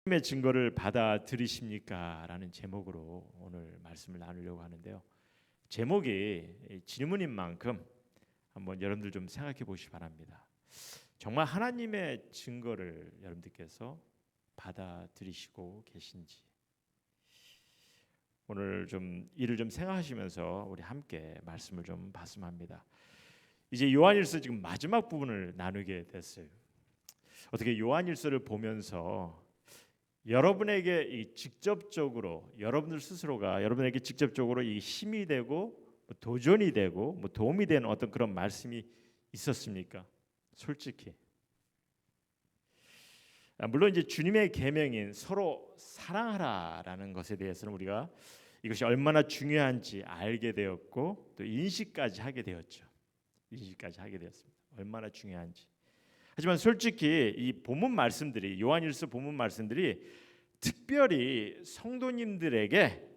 하나님의 증거를 받아들이십니까? 라는 제목으로 오늘 말씀을 나누려고 하는데요. 제목이 질문인 만큼 한번 여러분들 좀 생각해 보시기 바랍니다. 정말 하나님의 증거를 여러분들께서 받아들이시고 계신지, 오늘 좀 이를 좀 생각하시면서 우리 함께 말씀을 좀 봤으면 합니다. 이제 요한일서 지금 마지막 부분을 나누게 됐어요. 어떻게 요한일서를 보면서 여러분에게 이 직접적으로, 여러분들 스스로가 여러분에게 직접적으로 이 힘이 되고 도전이 되고 도움이 되는 어떤 그런 말씀이 있었습니까? 솔직히 물론 이제 주님의 계명인 서로 사랑하라라는 것에 대해서는 우리가 이것이 얼마나 중요한지 알게 되었고 또 인식까지 하게 되었죠. 인식까지 하게 되었습니다. 얼마나 중요한지. 하지만 솔직히 이 본문 말씀들이, 요한일서 본문 말씀들이 특별히 성도님들에게,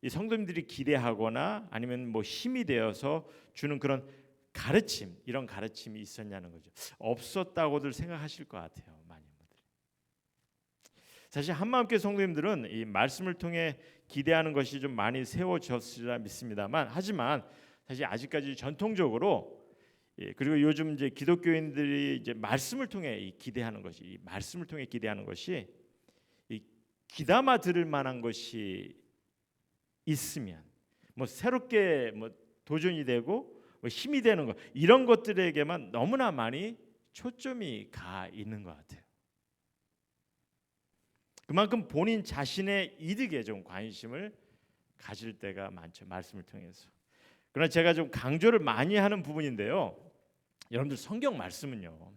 이 성도님들이 기대하거나 아니면 힘이 되어서 주는 그런 가르침, 이런 가르침이 있었냐는 거죠. 없었다고들 생각하실 것 같아요. 많은 분들이. 사실 한마음교회 성도님들은 이 말씀을 통해 기대하는 것이 좀 많이 세워졌으리라 믿습니다만, 하지만 사실 아직까지 전통적으로, 그리고 요즘 이제 기독교인들이 이제 말씀을 통해 기대하는 것이, 이 말씀을 통해 기대하는 것이 이 귀담아 들을 만한 것이 있으면 새롭게 도전이 되고 힘이 되는 것, 이런 것들에게만 너무나 많이 초점이 가 있는 것 같아요. 그만큼 본인 자신의 이득에 좀 관심을 가질 때가 많죠. 말씀을 통해서. 그러나 제가 좀 강조를 많이 하는 부분인데요. 여러분들 성경 말씀은요.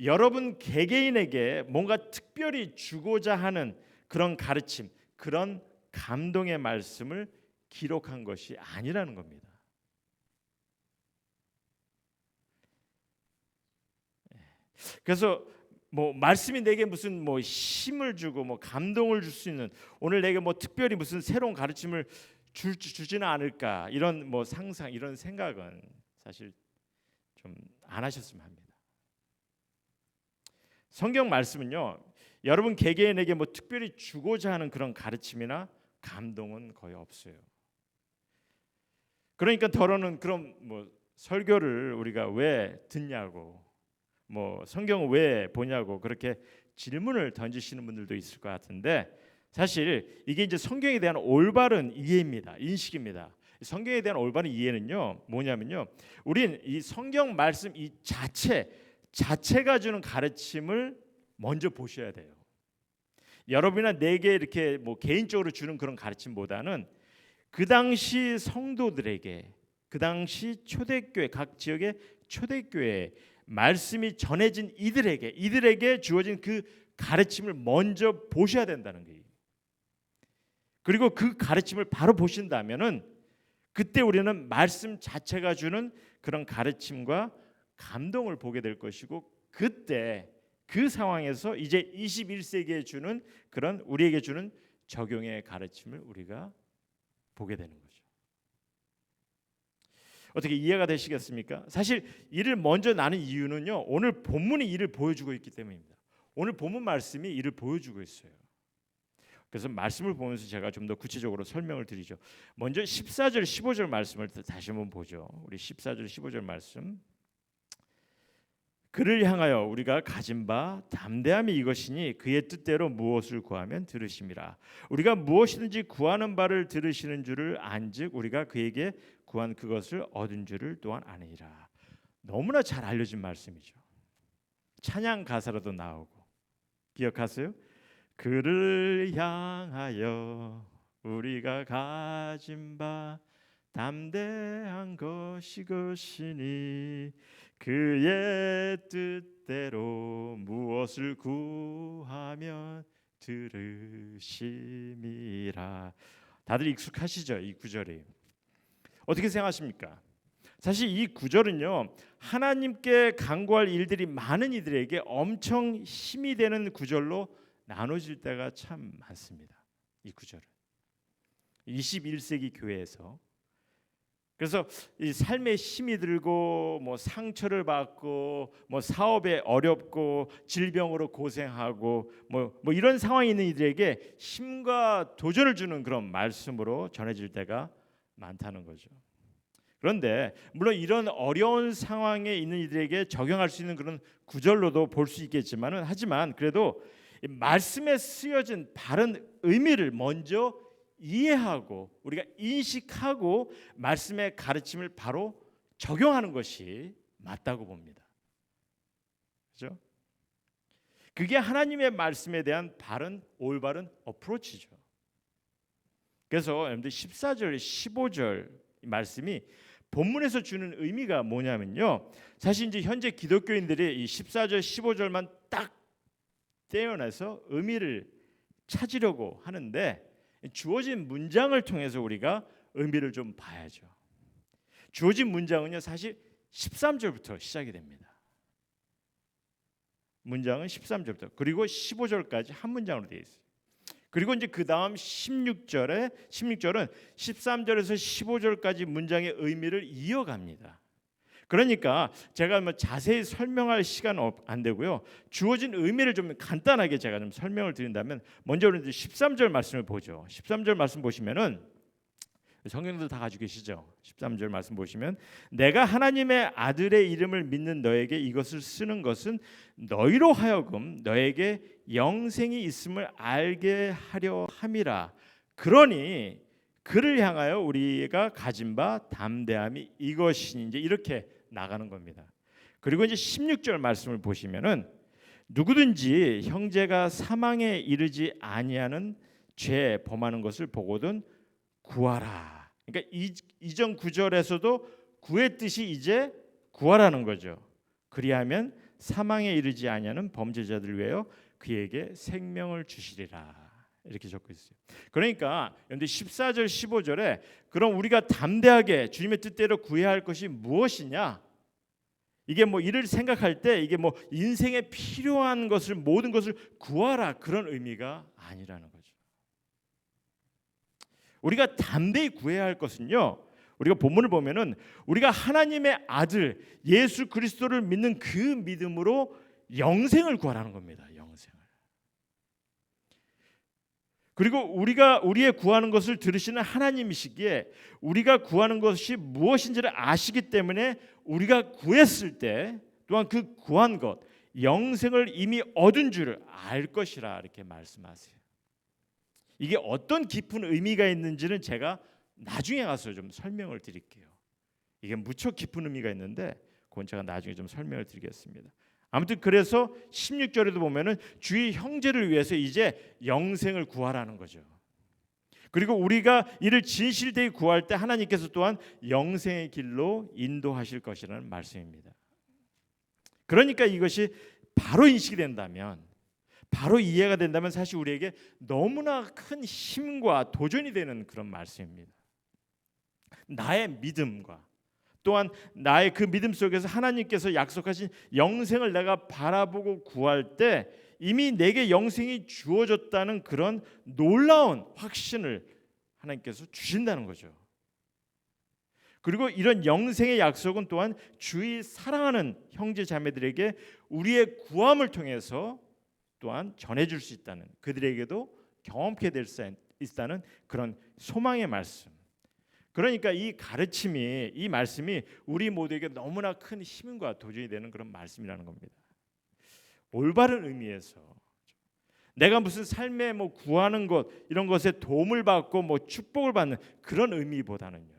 여러분 개개인에게 뭔가 특별히 주고자 하는 그런 가르침, 그런 감동의 말씀을 기록한 것이 아니라는 겁니다. 그래서 말씀이 내게 무슨 힘을 주고 감동을 줄 수 있는, 오늘 내게 특별히 무슨 새로운 가르침을 주지는 않을까, 이런 상상, 이런 생각은 사실 좀 안 하셨으면 합니다. 성경 말씀은요, 여러분 개개인에게 특별히 주고자 하는 그런 가르침이나 감동은 거의 없어요. 그러니까 더러는 그럼 설교를 우리가 왜 듣냐고, 성경을 왜 보냐고 그렇게 질문을 던지시는 분들도 있을 것 같은데, 사실 이게 이제 성경에 대한 올바른 이해입니다. 인식입니다. 성경에 대한 올바른 이해는요, 뭐냐면요, 우린 이 성경 말씀 이 자체가 주는 가르침을 먼저 보셔야 돼요. 여러분이나 내게 이렇게 개인적으로 주는 그런 가르침보다는 그 당시 성도들에게, 그 당시 초대교회, 각 지역의 초대교회 말씀이 전해진 이들에게 주어진 그 가르침을 먼저 보셔야 된다는 거예요. 그리고 그 가르침을 바로 보신다면은 그때 우리는 말씀 자체가 주는 그런 가르침과 감동을 보게 될 것이고, 그때 그 상황에서 이제 21세기에 주는 그런, 우리에게 주는 적용의 가르침을 우리가 보게 되는 거죠. 어떻게 이해가 되시겠습니까? 사실 이를 먼저 나눈 이유는요, 오늘 본문이 이를 보여주고 있기 때문입니다. 오늘 본문 말씀이 이를 보여주고 있어요. 그래서 말씀을 보면서 제가 좀 더 구체적으로 설명을 드리죠. 먼저 14절 15절 말씀을 다시 한번 보죠. 우리 14절 15절 말씀. 그를 향하여 우리가 가진 바 담대함이 이것이니 그의 뜻대로 무엇을 구하면 들으심이라. 우리가 무엇이든지 구하는 바를 들으시는 줄을 안즉 우리가 그에게 구한 그것을 얻은 줄을 또한 아니라. 너무나 잘 알려진 말씀이죠. 찬양 가사로도 나오고, 기억하세요? 그를 향하여 우리가 가진 바 담대한 것이 것이니 그의 뜻대로 무엇을 구하면 들으심이라. 다들 익숙하시죠? 이 구절이. 어떻게 생각하십니까? 사실 이 구절은요, 하나님께 간구할 일들이 많은 이들에게 엄청 힘이 되는 구절로 나눠질 때가 참 많습니다. 이 구절은 21세기 교회에서 그래서 이 삶에 힘이 들고 뭐 상처를 받고 뭐 사업에 어렵고 질병으로 고생하고 뭐 이런 상황이 있는 이들에게 힘과 도전을 주는 그런 말씀으로 전해질 때가 많다는 거죠. 그런데 물론 이런 어려운 상황에 있는 이들에게 적용할 수 있는 그런 구절로도 볼 수 있겠지만은, 하지만 그래도 이 말씀에 쓰여진 바른 의미를 먼저 이해하고 우리가 인식하고 말씀의 가르침을 바로 적용하는 것이 맞다고 봅니다. 그렇죠? 그게 하나님의 말씀에 대한 바른 올바른 어프로치죠. 그래서 여러분들 14절 15절 말씀이 본문에서 주는 의미가 뭐냐면요, 사실 이제 현재 기독교인들이 이 14절 15절만 딱 떼어내서 의미를 찾으려고 하는데, 주어진 문장을 통해서 우리가 의미를 좀 봐야죠. 주어진 문장은요 사실 13절부터 시작이 됩니다. 문장은 13절부터 그리고 15절까지 한 문장으로 되어 있어요. 그리고 이제 그 다음 16절은 13절에서 15절까지 문장의 의미를 이어갑니다. 그러니까 제가 뭐 자세히 설명할 시간은 안 되고요. 주어진 의미를 좀 간단하게 제가 좀 설명을 드린다면, 먼저 우리 13절 말씀을 보죠. 13절 말씀 보시면은, 성경들 다 가지고 계시죠? 13절 말씀 보시면, 내가 하나님의 아들의 이름을 믿는 너에게 이것을 쓰는 것은 너희로 하여금 너에게 영생이 있음을 알게 하려 함이라. 그러니 그를 향하여 우리가 가진 바 담대함이 이것이니, 이제 이렇게 나가는 겁니다. 그리고 이제 16절 말씀을 보시면은, 누구든지 형제가 사망에 이르지 아니하는 죄 범하는 것을 보거든 구하라. 그러니까 이전 구절에서도 구의 뜻이 이제 구하라는 거죠. 그리하면 사망에 이르지 아니하는 범죄자들 위하여 그에게 생명을 주시리라. 이렇게 적혀 있어요. 그러니까 여러분들 14절 15절에 그럼 우리가 담대하게 주님의 뜻대로 구해야 할 것이 무엇이냐? 이게 뭐 이를 생각할 때 이게 뭐 인생에 필요한 것을 모든 것을 구하라, 그런 의미가 아니라는 거죠. 우리가 담대히 구해야 할 것은요, 우리가 본문을 보면은 우리가 하나님의 아들 예수 그리스도를 믿는 그 믿음으로 영생을 구하라는 겁니다. 영생을. 그리고 우리가 우리의 구하는 것을 들으시는 하나님이시기에 우리가 구하는 것이 무엇인지를 아시기 때문에 우리가 구했을 때 또한 그 구한 것 영생을 이미 얻은 줄을 알 것이라 이렇게 말씀하세요. 이게 어떤 깊은 의미가 있는지는 제가 나중에 가서 좀 설명을 드릴게요. 이게 무척 깊은 의미가 있는데 그건 제가 나중에 좀 설명을 드리겠습니다. 아무튼 그래서 16절에도 보면은 주의 형제를 위해서 이제 영생을 구하라는 거죠. 그리고 우리가 이를 진실되이 구할 때 하나님께서 또한 영생의 길로 인도하실 것이라는 말씀입니다. 그러니까 이것이 바로 인식이 된다면, 바로 이해가 된다면 사실 우리에게 너무나 큰 힘과 도전이 되는 그런 말씀입니다. 나의 믿음과 또한 나의 그 믿음 속에서 하나님께서 약속하신 영생을 내가 바라보고 구할 때 이미 내게 영생이 주어졌다는 그런 놀라운 확신을 하나님께서 주신다는 거죠. 그리고 이런 영생의 약속은 또한 주의 사랑하는 형제 자매들에게 우리의 구함을 통해서 또한 전해줄 수 있다는, 그들에게도 경험케 될 수 있다는 그런 소망의 말씀. 그러니까 이 가르침이, 이 말씀이 우리 모두에게 너무나 큰 힘과 도전이 되는 그런 말씀이라는 겁니다. 올바른 의미에서 내가 무슨 삶에 뭐 구하는 것 이런 것에 도움을 받고 뭐 축복을 받는 그런 의미보다는요.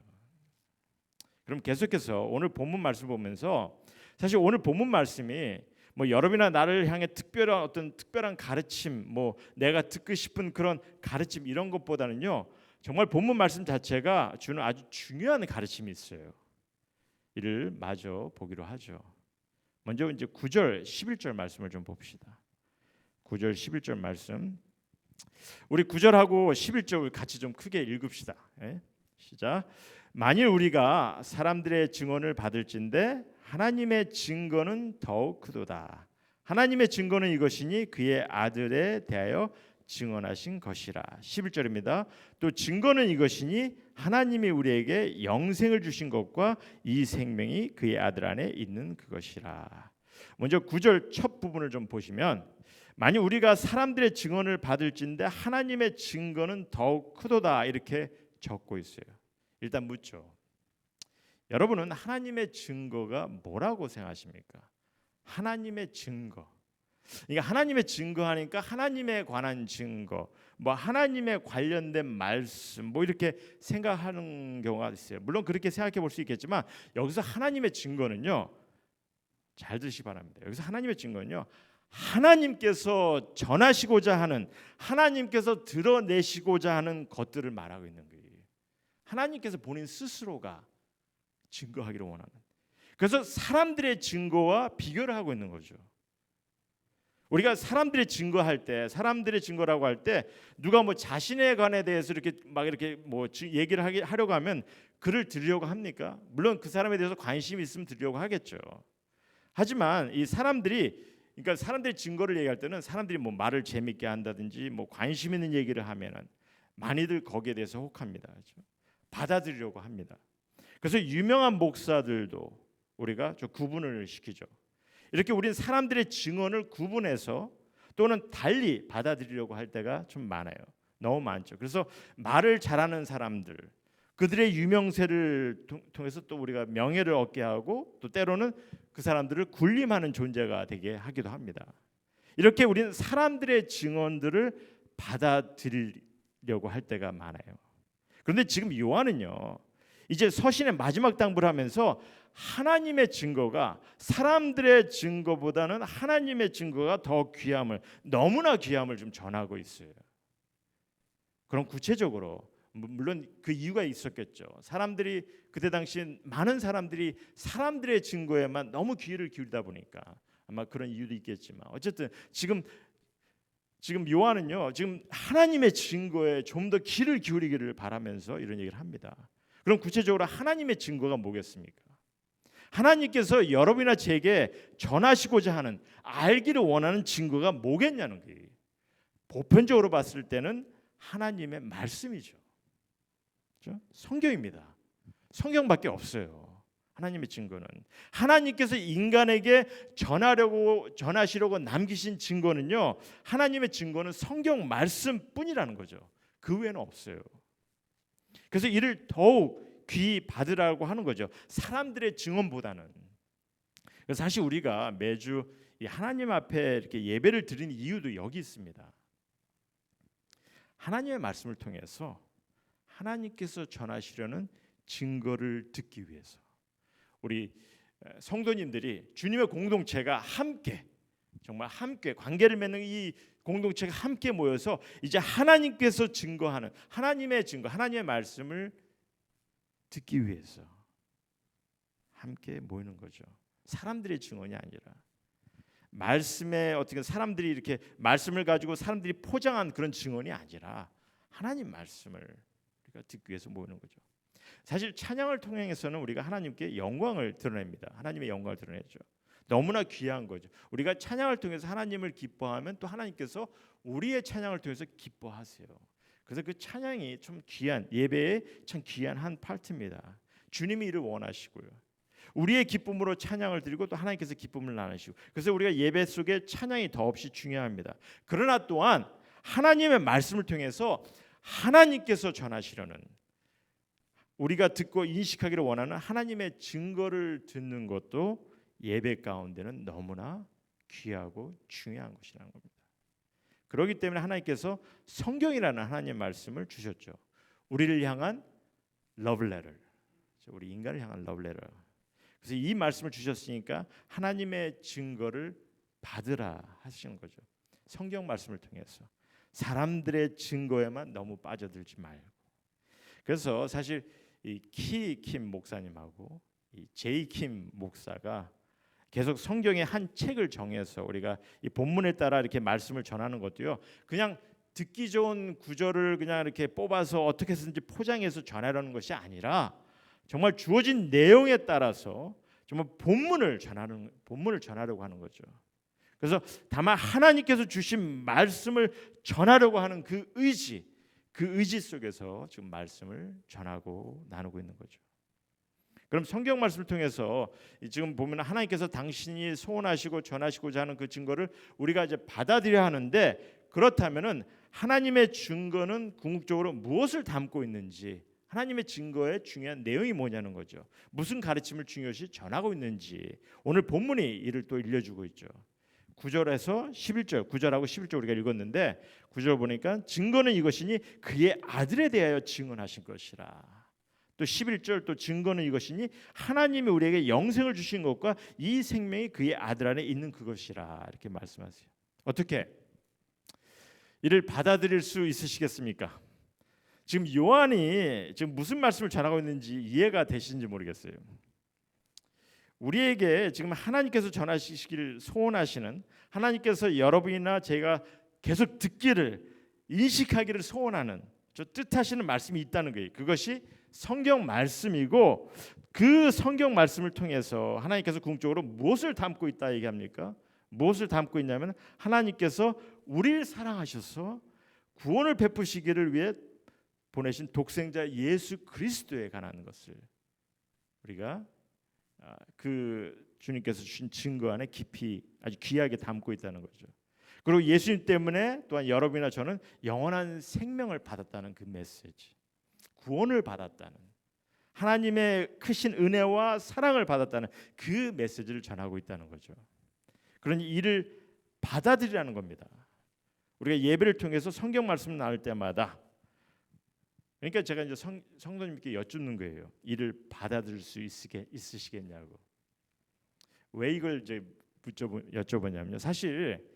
그럼 계속해서 오늘 본문 말씀 보면서, 사실 오늘 본문 말씀이 뭐 여러분이나 나를 향해 특별한 어떤 특별한 가르침, 뭐 내가 듣고 싶은 그런 가르침 이런 것보다는요, 정말 본문 말씀 자체가 주는 아주 중요한 가르침이 있어요. 이를 마저 보기로 하죠. 먼저 이제 9절 11절 말씀을 좀 봅시다. 9절 11절 말씀, 우리 9절하고 11절 같이 좀 크게 읽읍시다. 예? 시작. 만일 우리가 사람들의 증언을 받을진대 하나님의 증거는 더욱 크도다. 하나님의 증거는 이것이니 그의 아들에 대하여 증언하신 것이라. 11절입니다. 또 증거는 이것이니 하나님이 우리에게 영생을 주신 것과 이 생명이 그의 아들 안에 있는 그것이라. 먼저 9절 첫 부분을 좀 보시면 만일 우리가 사람들의 증언을 받을진대 하나님의 증거는 더욱 크도다 이렇게 적고 있어요. 일단 묻죠. 여러분은 하나님의 증거가 뭐라고 생각하십니까? 하나님의 증거. 그러니까 하나님의 증거하니까 하나님에 관한 증거, 뭐 하나님에 관련된 말씀, 뭐 이렇게 생각하는 경우가 있어요. 물론 그렇게 생각해 볼 수 있겠지만 여기서 하나님의 증거는요, 잘 들으시기 바랍니다. 여기서 하나님의 증거는요, 하나님께서 전하시고자 하는, 하나님께서 드러내시고자 하는 것들을 말하고 있는 거예요. 하나님께서 본인 스스로가 증거하기를 원하는. 그래서 사람들의 증거와 비교를 하고 있는 거죠. 우리가 사람들의 증거할 때, 사람들의 증거라고 할 때 누가 뭐 자신에 관해 대해서 이렇게 막 이렇게 뭐 얘기를 하려고 하면 그를 들으려고 합니까? 물론 그 사람에 대해서 관심이 있으면 들으려고 하겠죠. 하지만 이 사람들이, 그러니까 사람들의 증거를 얘기할 때는 사람들이 뭐 말을 재밌게 한다든지 뭐 관심 있는 얘기를 하면은 많이들 거기에 대해서 혹합니다. 그렇죠? 받아들이려고 합니다. 그래서 유명한 목사들도 우리가 좀 구분을 시키죠. 이렇게 우리는 사람들의 증언을 구분해서 또는 달리 받아들이려고 할 때가 좀 많아요. 너무 많죠. 그래서 말을 잘하는 사람들, 그들의 유명세를 통해서 또 우리가 명예를 얻게 하고 또 때로는 그 사람들을 군림하는 존재가 되게 하기도 합니다. 이렇게 우리는 사람들의 증언들을 받아들이려고 할 때가 많아요. 그런데 지금 요한은요, 이제 서신의 마지막 당부를 하면서 하나님의 증거가 사람들의 증거보다는 하나님의 증거가 더 귀함을, 너무나 귀함을 좀 전하고 있어요. 그럼 구체적으로 물론 그 이유가 있었겠죠. 사람들이 그때 당시 많은 사람들이 사람들의 증거에만 너무 귀를 기울이다 보니까 아마 그런 이유도 있겠지만 어쨌든 지금 요한은요, 지금 하나님의 증거에 좀 더 귀를 기울이기를 바라면서 이런 얘기를 합니다. 그럼 구체적으로 하나님의 증거가 뭐겠습니까? 하나님께서 여러분이나 제게 전하시고자 하는, 알기를 원하는 증거가 뭐겠냐는 거예요. 보편적으로 봤을 때는 하나님의 말씀이죠. 그렇죠? 성경입니다. 성경밖에 없어요. 하나님의 증거는 하나님께서 인간에게 전하시려고 남기신 증거는요, 하나님의 증거는 성경 말씀뿐이라는 거죠. 그 외에는 없어요. 그래서 이를 더욱 귀히 받으라고 하는 거죠. 사람들의 증언보다는. 그래서 사실 우리가 매주 이 하나님 앞에 이렇게 예배를 드리는 이유도 여기 있습니다. 하나님의 말씀을 통해서 하나님께서 전하시려는 증거를 듣기 위해서 우리 성도님들이 주님의 공동체가 함께, 정말 함께 관계를 맺는 이 공동체가 함께 모여서 이제 하나님께서 증거하는 하나님의 증거, 하나님의 말씀을 듣기 위해서 함께 모이는 거죠. 사람들의 증언이 아니라 말씀에 어떻게 사람들이 이렇게 말씀을 가지고 사람들이 포장한 그런 증언이 아니라 하나님 말씀을 우리가 듣기 위해서 모이는 거죠. 사실 찬양을 통해서는 우리가 하나님께 영광을 드러냅니다. 하나님의 영광을 드러내죠. 너무나 귀한 거죠. 우리가 찬양을 통해서 하나님을 기뻐하면 또 하나님께서 우리의 찬양을 통해서 기뻐하세요. 그래서 그 찬양이 좀 귀한, 예배의 참 귀한 한 파트입니다. 주님이 이를 원하시고요. 우리의 기쁨으로 찬양을 드리고 또 하나님께서 기쁨을 나누시고, 그래서 우리가 예배 속에 찬양이 더없이 중요합니다. 그러나 또한 하나님의 말씀을 통해서 하나님께서 전하시려는, 우리가 듣고 인식하기를 원하는 하나님의 증거를 듣는 것도 예배 가운데는 너무나 귀하고 중요한 것이라는 겁니다. 그렇기 때문에 하나님께서 성경이라는 하나님의 말씀을 주셨죠. 우리를 향한 러브레터, 우리 인간을 향한 러브레터. 그래서 이 말씀을 주셨으니까 하나님의 증거를 받으라 하시는 거죠. 성경 말씀을 통해서 사람들의 증거에만 너무 빠져들지 말고. 그래서 사실 이 키킴 목사님하고 이 제이킴 목사가 계속 성경의 한 책을 정해서 우리가 이 본문에 따라 이렇게 말씀을 전하는 것도요, 그냥 듣기 좋은 구절을 그냥 이렇게 뽑아서 어떻게 해서든지 포장해서 전하려는 것이 아니라 정말 주어진 내용에 따라서 정말 본문을 전하려고 하는 거죠. 그래서 다만 하나님께서 주신 말씀을 전하려고 하는 그 의지 속에서 지금 말씀을 전하고 나누고 있는 거죠. 그럼 성경 말씀을 통해서 지금 보면 하나님께서 당신이 소원하시고 전하시고자 하는 그 증거를 우리가 이제 받아들여야 하는데, 그렇다면은 하나님의 증거는 궁극적으로 무엇을 담고 있는지, 하나님의 증거의 중요한 내용이 뭐냐는 거죠. 무슨 가르침을 중요시 전하고 있는지 오늘 본문이 이를 또 일러주고 있죠. 9절에서 11절, 9절하고 11절 우리가 읽었는데 9절 보니까 증거는 이것이니 그의 아들에 대하여 증언하신 것이라. 또 11절 또 증거는 이것이니 하나님이 우리에게 영생을 주신 것과 이 생명이 그의 아들 안에 있는 그것이라. 이렇게 말씀하세요. 어떻게 이를 받아들일 수 있으시겠습니까? 지금 요한이 지금 무슨 말씀을 전하고 있는지 이해가 되시는지 모르겠어요. 우리에게 지금 하나님께서 전하시기를 소원하시는, 하나님께서 여러분이나 제가 계속 듣기를, 인식하기를 소원하는, 저 뜻하시는 말씀이 있다는 거예요. 그것이 성경 말씀이고, 그 성경 말씀을 통해서 하나님께서 궁극적으로 무엇을 담고 있다 얘기합니까? 무엇을 담고 있냐면 하나님께서 우리를 사랑하셔서 구원을 베푸시기를 위해 보내신 독생자 예수 그리스도에 관한 것을 우리가 그 주님께서 주신 증거 안에 깊이 아주 귀하게 담고 있다는 거죠. 그리고 예수님 때문에 또한 여러분이나 저는 영원한 생명을 받았다는 그 메시지, 구원을 받았다는, 하나님의 크신 은혜와 사랑을 받았다는 그 메시지를 전하고 있다는 거죠. 그러니 이를 받아들이라는 겁니다. 우리가 예배를 통해서 성경 말씀을 나눌 때마다, 그러니까 제가 이제 성도님께 여쭙는 거예요. 이를 받아들일 수 있으시겠냐고. 왜 이걸 이제 여쭤보냐면요. 사실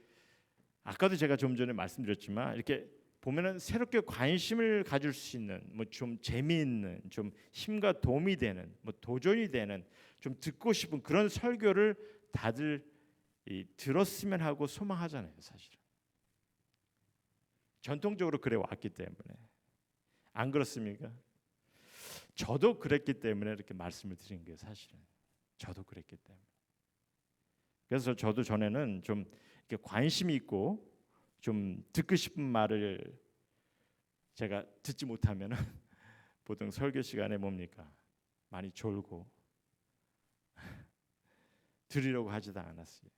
아까도 제가 좀 전에 말씀드렸지만 이렇게 보면은 새롭게 관심을 가질 수 있는, 뭐 좀 재미있는, 좀 힘과 도움이 되는, 뭐 도전이 되는, 좀 듣고 싶은 그런 설교를 다들 들었으면 하고 소망하잖아요. 사실은 전통적으로 그래 왔기 때문에. 안 그렇습니까? 저도 그랬기 때문에 이렇게 말씀을 드린 게 사실은 저도 그랬기 때문에. 그래서 저도 전에는 좀 이렇게 관심이 있고 좀 듣고 싶은 말을 제가 듣지 못하면은 보통 설교 시간에 뭡니까? 많이 졸고 들으려고 하지도 않았어요.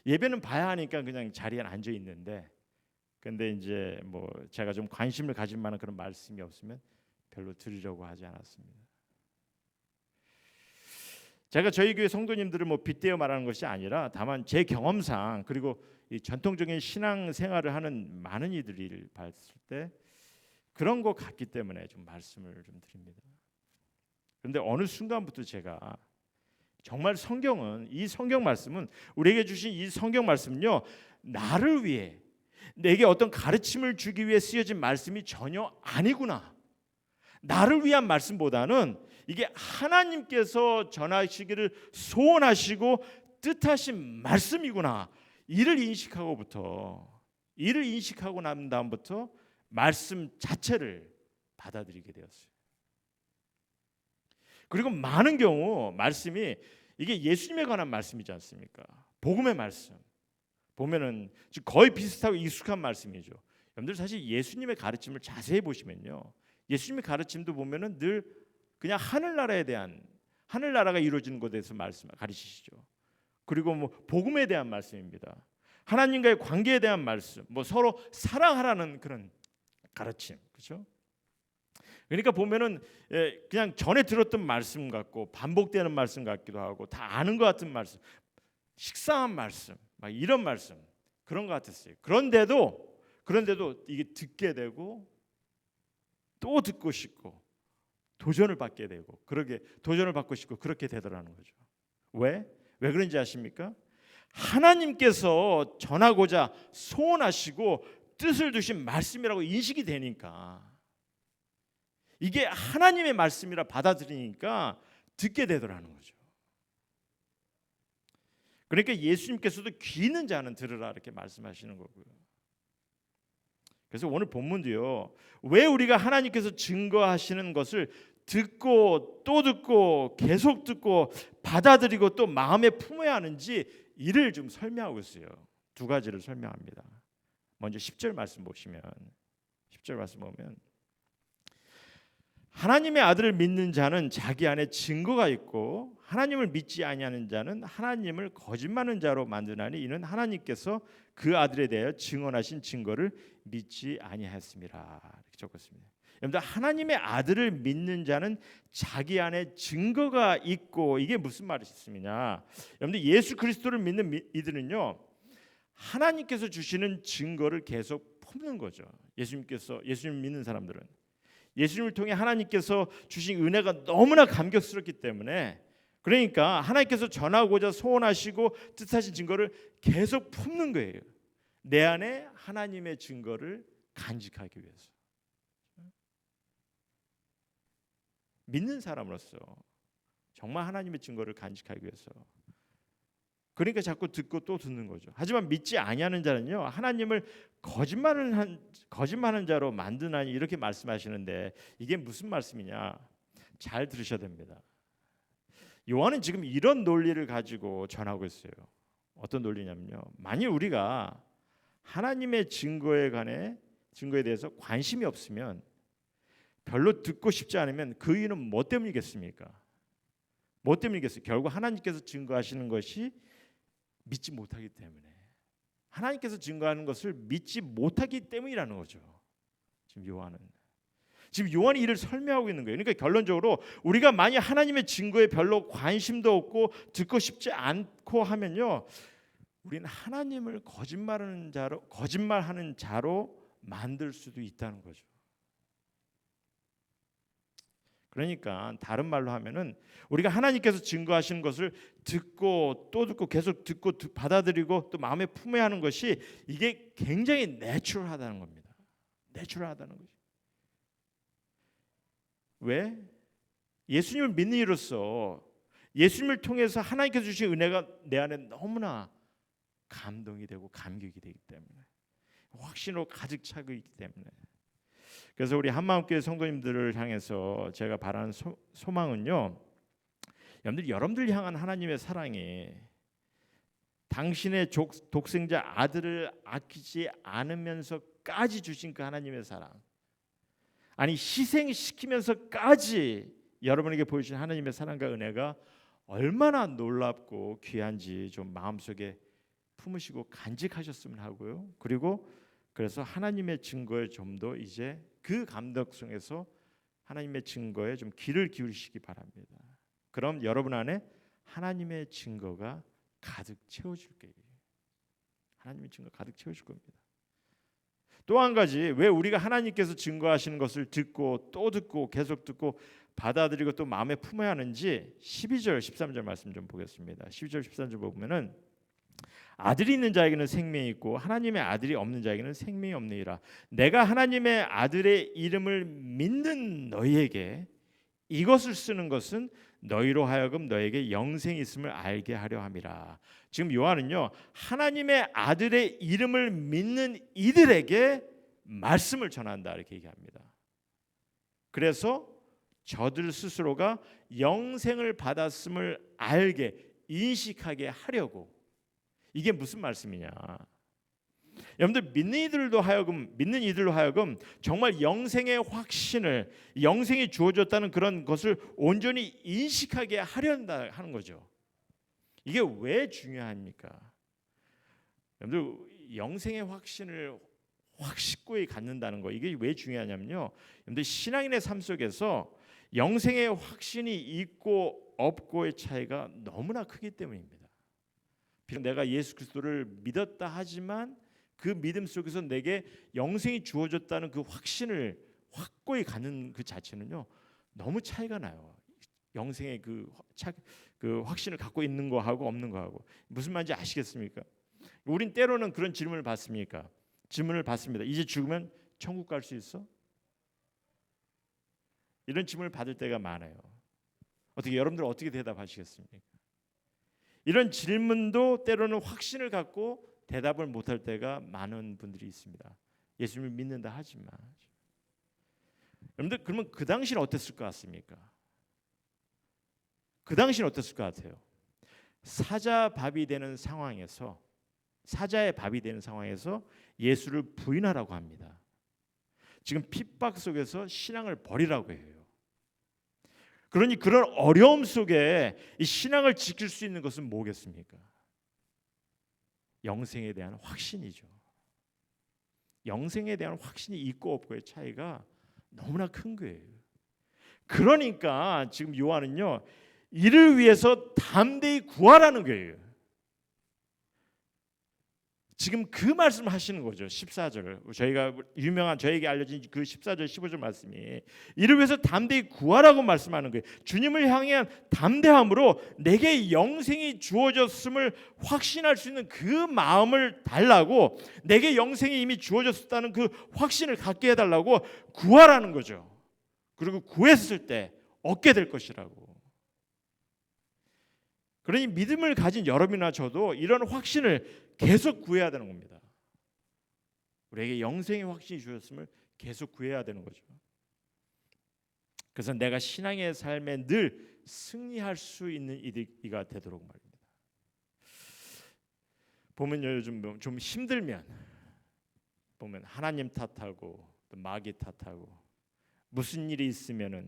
예배는 봐야 하니까 그냥 자리에 앉아 있는데, 근데 이제 뭐 제가 좀 관심을 가질 만한 그런 말씀이 없으면 별로 들으려고 하지 않았습니다. 제가 저희 교회 성도님들을 뭐 빗대어 말하는 것이 아니라 다만 제 경험상, 그리고 이 전통적인 신앙 생활을 하는 많은 이들을 봤을 때 그런 것 같기 때문에 좀 말씀을 좀 드립니다. 그런데 어느 순간부터 제가 정말 성경은, 이 성경 말씀은, 우리에게 주신 이 성경 말씀은요, 나를 위해, 내게 어떤 가르침을 주기 위해 쓰여진 말씀이 전혀 아니구나. 나를 위한 말씀보다는 이게 하나님께서 전하시기를 소원하시고 뜻하신 말씀이구나. 이를 인식하고 난 다음부터 말씀 자체를 받아들이게 되었어요. 그리고 많은 경우 말씀이 이게 예수님에 관한 말씀이지 않습니까? 복음의 말씀 보면은 거의 비슷하고 익숙한 말씀이죠. 여러분들 사실 예수님의 가르침을 자세히 보시면요, 예수님의 가르침도 보면은 늘 그냥 하늘나라에 대한, 하늘나라가 이루어지는 것에 대해서 말씀 가르치시죠. 그리고 뭐 복음에 대한 말씀입니다. 하나님과의 관계에 대한 말씀, 뭐 서로 사랑하라는 그런 가르침, 그렇죠? 그러니까 보면은 그냥 전에 들었던 말씀 같고 반복되는 말씀 같기도 하고 다 아는 것 같은 말씀, 식상한 말씀, 막 이런 말씀, 그런 것 같았어요. 그런데도 이게 듣게 되고 또 듣고 싶고 도전을 받게 되고, 그렇게 도전을 받고 싶고 그렇게 되더라는 거죠. 왜 그런지 아십니까? 하나님께서 전하고자 소원하시고 뜻을 두신 말씀이라고 인식이 되니까, 이게 하나님의 말씀이라 받아들이니까 듣게 되더라는 거죠. 그러니까 예수님께서도 귀 있는 자는 들으라 이렇게 말씀하시는 거고요. 그래서 오늘 본문도요, 왜 우리가 하나님께서 증거하시는 것을 듣고 또 듣고 계속 듣고 받아들이고 또 마음에 품어야 하는지 이를 좀 설명하고 있어요. 두 가지를 설명합니다. 먼저 10절 말씀 보시면 10절 말씀 보면 하나님의 아들을 믿는 자는 자기 안에 증거가 있고 하나님을 믿지 아니하는 자는 하나님을 거짓말하는 자로 만드나니 이는 하나님께서 그 아들에 대하여 증언하신 증거를 믿지 아니하였습니다. 이렇게 적었습니다. 여러분들 하나님의 아들을 믿는 자는 자기 안에 증거가 있고 이게 무슨 말이냐? 여러분들 예수 그리스도를 믿는 이들은요 하나님께서 주시는 증거를 계속 품는 거죠. 예수님 믿는 사람들은 예수님을 통해 하나님께서 주신 은혜가 너무나 감격스럽기 때문에 그러니까 하나님께서 전하고자 소원하시고 뜻하신 증거를 계속 품는 거예요. 내 안에 하나님의 증거를 간직하기 위해서. 믿는 사람으로서 정말 하나님의 증거를 간직하기 위해서. 그러니까 자꾸 듣고 또 듣는 거죠. 하지만 믿지 아니하는 자는요 하나님을 거짓말하는 자로 만드나니 이렇게 말씀하시는데 이게 무슨 말씀이냐? 잘 들으셔야 됩니다. 요한은 지금 이런 논리를 가지고 전하고 있어요. 어떤 논리냐면요. 만일 우리가 하나님의 증거에 대해서 관심이 없으면 별로 듣고 싶지 않으면 그 이유는 뭐 때문이겠습니까? 뭐 때문이겠어요? 결국 하나님께서 증거하시는 것이 믿지 못하기 때문에 하나님께서 증거하는 것을 믿지 못하기 때문이라는 거죠. 지금 요한이 이를 설명하고 있는 거예요. 그러니까 결론적으로 우리가 만약 하나님의 증거에 별로 관심도 없고 듣고 싶지 않고 하면요, 우리는 하나님을 거짓말하는 자로 만들 수도 있다는 거죠. 그러니까 다른 말로 하면은 우리가 하나님께서 증거하시는 것을 듣고 또 듣고 계속 듣고 받아들이고 또 마음에 품어야 하는 것이 이게 굉장히 내추럴하다는 겁니다. 내추럴하다는 거죠. 왜? 예수님을 믿는 이로써 예수님을 통해서 하나님께서 주신 은혜가 내 안에 너무나 감동이 되고 감격이 되기 때문에 확신으로 가득 차고 있기 때문에 그래서 우리 한마음교회 성도님들을 향해서 제가 바라는 소망은요 여러분들 향한 하나님의 사랑이 당신의 독생자 아들을 아끼지 않으면서까지 주신 그 하나님의 사랑 아니 희생시키면서까지 여러분에게 보여주신 하나님의 사랑과 은혜가 얼마나 놀랍고 귀한지 좀 마음속에 품으시고 간직하셨으면 하고요. 그리고 그래서 하나님의 증거에 좀 더 이제 그 감독성에서 하나님의 증거에 좀 귀를 기울이시기 바랍니다. 그럼 여러분 안에 하나님의 증거가 가득 채워질 거예요. 하나님의 증거 가득 채워질 겁니다. 또 한 가지 왜 우리가 하나님께서 증거하시는 것을 듣고 또 듣고 계속 듣고 받아들이고 또 마음에 품어야 하는지 12절 13절 말씀 좀 보겠습니다. 12절 13절 보면은 아들이 있는 자에게는 생명이 있고 하나님의 아들이 없는 자에게는 생명이 없느니라. 내가 하나님의 아들의 이름을 믿는 너희에게 이것을 쓰는 것은 너희로 하여금 너에게 영생이 있음을 알게 하려 함이라. 지금 요한은요 하나님의 아들의 이름을 믿는 이들에게 말씀을 전한다 이렇게 얘기합니다. 그래서 저들 스스로가 영생을 받았음을 알게 인식하게 하려고. 이게 무슨 말씀이냐? 여러분들 믿는 이들로 하여금 정말 영생의 확신을 영생이 주어졌다는 그런 것을 온전히 인식하게 하려는 하는 거죠. 이게 왜 중요합니까? 여러분들 영생의 확신을 확실히 갖는다는 거 이게 왜 중요하냐면요. 여러분들 신앙인의 삶 속에서 영생의 확신이 있고 없고의 차이가 너무나 크기 때문입니다. 비록 내가 예수 그리스도를 믿었다 하지만 그 믿음 속에서 내게 영생이 주어졌다는 그 확신을 확고히 갖는 그 자체는요 너무 차이가 나요. 영생의 그 확신을 갖고 있는 거하고 없는 거하고 무슨 말인지 아시겠습니까? 우린 때로는 그런 질문을 받습니다. 이제 죽으면 천국 갈 수 있어? 이런 질문을 받을 때가 많아요. 여러분들 어떻게 대답하시겠습니까? 이런 질문도 때로는 확신을 갖고 대답을 못할 때가 많은 분들이 있습니다. 예수님을 믿는다 하지만 여러분들 그러면 그 당시는 어땠을 것 같습니까? 그 당시는 어땠을 것 같아요? 사자의 밥이 되는 상황에서 예수를 부인하라고 합니다. 지금 핍박 속에서 신앙을 버리라고 해요. 그러니 그런 어려움 속에 이 신앙을 지킬 수 있는 것은 뭐겠습니까? 영생에 대한 확신이죠. 영생에 대한 확신이 있고 없고의 차이가 너무나 큰 거예요. 그러니까 지금 요한은요, 이를 위해서 담대히 구하라는 거예요. 지금 그 말씀을 하시는 거죠. 14절. 저에게 알려진 그 14절 15절 말씀이 이를 위해서 담대히 구하라고 말씀하는 거예요. 주님을 향한 담대함으로 내게 영생이 주어졌음을 확신할 수 있는 그 마음을 달라고, 내게 영생이 이미 주어졌다는 그 확신을 갖게 해달라고 구하라는 거죠. 그리고 구했을 때 얻게 될 것이라고. 그러니 믿음을 가진 여러분이나 저도 이런 확신을 계속 구해야 되는 겁니다. 우리에게 영생의 확신이 주셨음을 계속 구해야 되는 거죠. 그래서 내가 신앙의 삶에 늘 승리할 수 있는 이가 되도록 말입니다. 보면요, 요즘 좀 힘들면 보면 하나님 탓하고 또 마귀 탓하고 무슨 일이 있으면은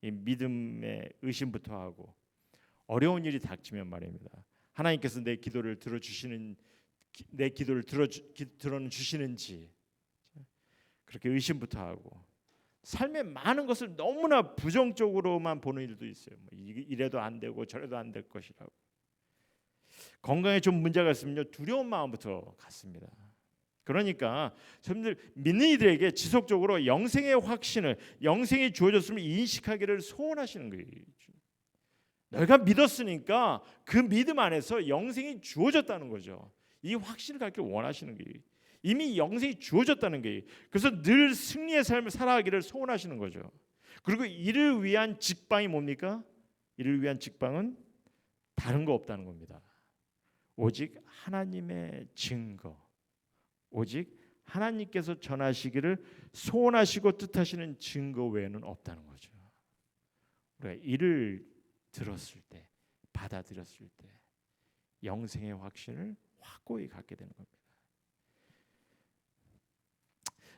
이 믿음의 의심부터 하고 어려운 일이 닥치면 말입니다. 하나님께서 내 기도를 들어주시는지 그렇게 의심부터 하고 삶의 많은 것을 너무나 부정적으로만 보는 일도 있어요. 이래도 안 되고 저래도 안 될 것이라고. 건강에 좀 문제가 있으면요, 두려운 마음부터 갖습니다. 그러니까 여러분들 믿는 이들에게 지속적으로 영생의 확신을, 영생이 주어졌음을 인식하기를 소원하시는 거예요. 내가 믿었으니까 그 믿음 안에서 영생이 주어졌다는 거죠. 이 확신을 갖기를 원하시는 거예요. 이미 영생이 주어졌다는 거예요. 그래서 늘 승리의 삶을 살아가기를 소원하시는 거죠. 그리고 이를 위한 직방이 뭡니까? 이를 위한 직방은 다른 거 없다는 겁니다. 오직 하나님의 증거, 오직 하나님께서 전하시기를 소원하시고 뜻하시는 증거 외에는 없다는 거죠. 우리가 이를 들었을 때, 받아들였을 때 영생의 확신을 확고히 갖게 되는 겁니다.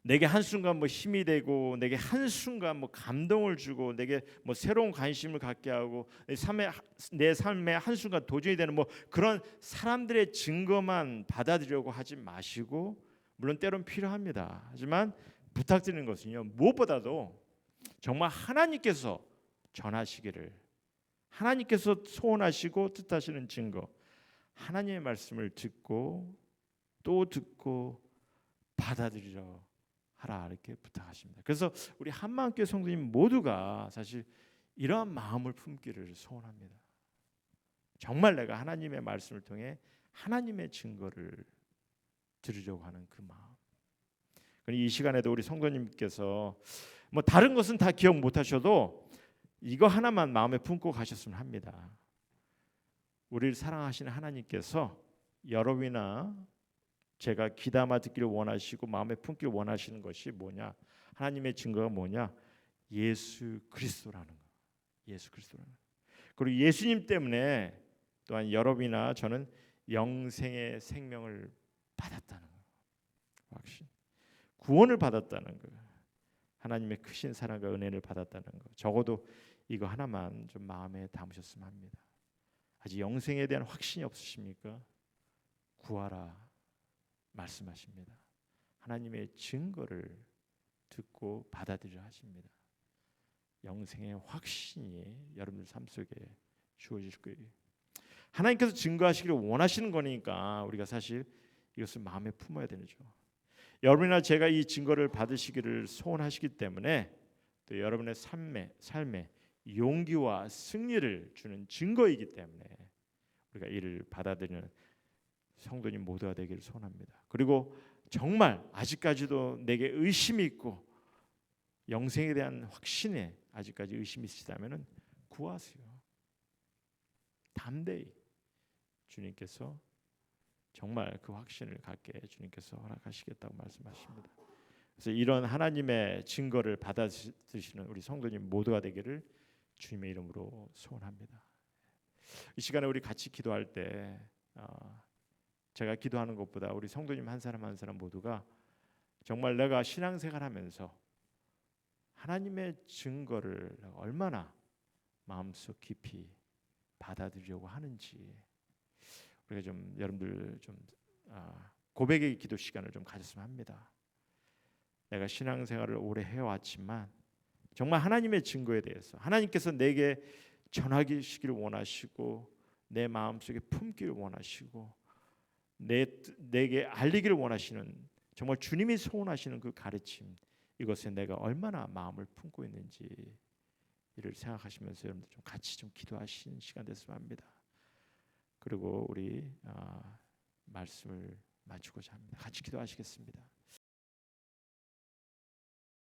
내게 한순간 힘이 되고, 내게 한순간 감동을 주고, 내게 새로운 관심을 갖게 하고, 내 삶의 한순간 도전이 되는 그런 사람들의 증거만 받아들이려고 하지 마시고, 물론 때론 필요합니다. 하지만 부탁드리는 것은요, 무엇보다도 정말 하나님께서 전하시기를, 하나님께서 소원하시고 뜻하시는 증거, 하나님의 말씀을 듣고 또 듣고 받아들이려 하라, 이렇게 부탁하십니다. 그래서 우리 한마음교회 성도님 모두가 사실 이러한 마음을 품기를 소원합니다. 정말 내가 하나님의 말씀을 통해 하나님의 증거를 들으려고 하는 그 마음. 이 시간에도 우리 성도님께서 다른 것은 다 기억 못하셔도 이거 하나만 마음에 품고 가셨으면 합니다. 우리를 사랑하시는 하나님께서 여러분이나 제가 귀담아 듣기를 원하시고 마음에 품기를 원하시는 것이 뭐냐? 하나님의 증거가 뭐냐? 예수 그리스도라는 거. 예수 그리스도라는 거. 그리고 예수님 때문에 또한 여러분이나 저는 영생의 생명을 받았다는 거. 확신. 구원을 받았다는 거. 하나님의 크신 사랑과 은혜를 받았다는 거. 적어도 이거 하나만 좀 마음에 담으셨으면 합니다. 아직 영생에 대한 확신이 없으십니까? 구하라 말씀하십니다. 하나님의 증거를 듣고 받아들이라 하십니다. 영생의 확신이 여러분들 삶 속에 주어질 거예요. 하나님께서 증거하시기를 원하시는 거니까 우리가 사실 이것을 마음에 품어야 되죠. 여러분이나 제가 이 증거를 받으시기를 소원하시기 때문에 또 여러분의 삶에 용기와 승리를 주는 증거이기 때문에 우리가 이를 받아들이는 성도님 모두가 되기를 소원합니다. 그리고 정말 아직까지도 내게 의심이 있고 영생에 대한 확신에 아직까지 의심이 있으시다면 구하세요. 담대히 주님께서 정말 그 확신을 갖게 주님께서 허락하시겠다고 말씀하십니다. 그래서 이런 하나님의 증거를 받아들이시는 우리 성도님 모두가 되기를 주님의 이름으로 소원합니다. 이 시간에 우리 같이 기도할 때 제가 기도하는 것보다 우리 성도님 한 사람 한 사람 모두가 정말 내가 신앙생활하면서 하나님의 증거를 얼마나 마음속 깊이 받아들이려고 하는지 우리가 좀 여러분들 좀 고백의 기도 시간을 좀 가졌으면 합니다. 내가 신앙생활을 오래 해왔지만 정말 하나님의 증거에 대해서 하나님께서 내게 전하시기를 원하시고 내 마음속에 품기를 원하시고 내게 알리기를 원하시는 정말 주님이 소원하시는 그 가르침, 이것에 내가 얼마나 마음을 품고 있는지 이를 생각하시면서 여러분들 좀 같이 좀 기도하시는 시간 됐으면 합니다. 그리고 우리 말씀을 마치고자 합니다. 같이 기도하시겠습니다.